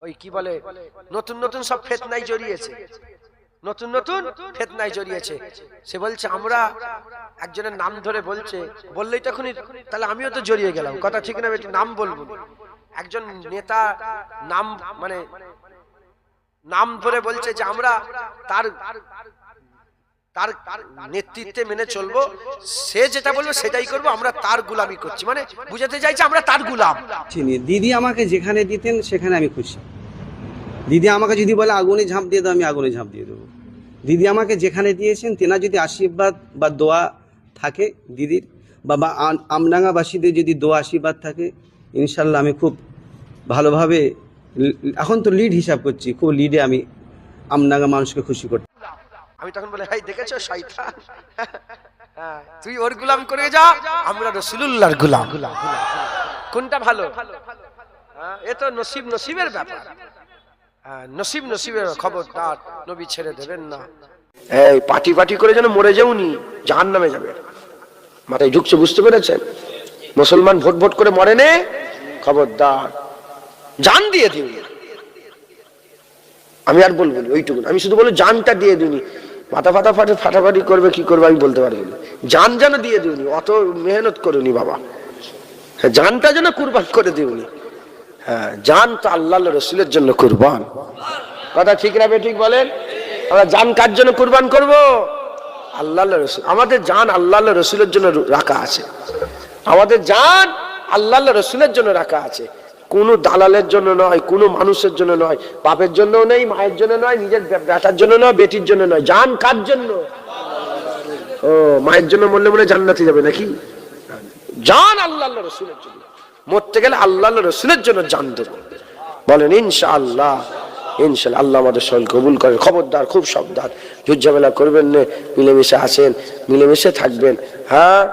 ওই কি বলে নতুন নতুন সব ফিতনায় জড়িয়েছে, নতুন নতুন ফিতনায় জড়িয়েছে। সে বলছে আমরা একজনের নাম ধরে বলছে, বললেই তখনই তাহলে আমিও তো জড়িয়ে গেলাম, কথা ঠিক না বেটি? নাম বলবো, একজন নেতা নাম মানে নাম ধরে বলছে যে আমরা তার তার নেতৃত্বে মেনে চলবো, সে যেটা বলবে সেটাই করবো, আমরা তার গোলামি করছি, মানে বুঝাতে চাইছে আমরা তার গোলাম। দিদি আমাকে যেখানে দিতেন সেখানে আমি খুশি। দিদি আমাকে যদি বলে আগুনে ঝাঁপ দিয়ে দাও, আমি আগুনে ঝাঁপ দিয়ে দেবো। দিদি আমাকে যেখানে দিয়েছেন, তেনা যদি আশীর্বাদ বা দোয়া থাকে দিদির, বা আমডাঙ্গাবাসীদের যদি দোয়া আশীর্বাদ থাকে, ইনশাল্লাহ আমি খুব ভালোভাবে, এখন তো লিড হিসাব করছি, খুব লিডে আমি আমডাঙ্গা মানুষকে খুশি করতে। আমি তখন বলে ভাই দেখেছো শয়তান, তুই ওর গোলাম করে যা, আমরা রাসূলুল্লাহর গোলাম। কোনটা ভালো? এ তো নসিব নসিবের ব্যাপার, নসিব নসিবের খবরদার, নবী ছেড়ে দেবেন না। এই পাটি পাটি করে যেন মরে যাওনি, জাহান্নামে যাবে। মাথায় ঢুকছে, বুঝতে পেরেছেন? মুসলমান ভোট ভোট করে মরে নে, খবরদার জান দিয়ে দিও। আমি আর বলবো না ওইটুকু, আমি শুধু বলবো জানটা দিয়ে দিইনি। মাথা ফাটা ফাটাফাটি করবে কি করবে আমি বলতে পারবো না, জান যেন দিয়ে দিওনি, অত মেহনত করুনি বাবা, জানটা যেন কুরবান করে দিওনি। হ্যাঁ, জান তো আল্লাহ রসুলের জন্য কুরবান, কথা ঠিক না ঠিক বলেন? আমরা জান কার জন্য কুরবান করব? আল্লাহ রসুল। আমাদের জান আল্লাহ রসুলের জন্য রাখা আছে, আমাদের জান আল্লাহ রসুলের জন্য রাখা আছে, কোনো দালালের জন্য নয়, কোনো মানুষের জন্য নয়, বাপের জন্য নেই, মায়ের জন্য নয়, নিজের বেটার জন্য নয়, বেটির জন্য নয়। জান কার জন্য? ও মায়ের জন্য মরলে মরে জান্নাতে যাবে নাকি? জান আল্লাহ রসুলের জন্য, মরতে গেলে আল্লাহ রসুলের জন্য জান দেব। বলেন ইনশাআল্লাহ। ইনশাআল্লাহ আল্লাহ আমাদের সল কবুল করেন। খবরদার, খুব সাবধান, ঝুট ঝামেলা করবেন না, মিলেমিশে আসেন, মিলেমিশে থাকবেন। হ্যাঁ,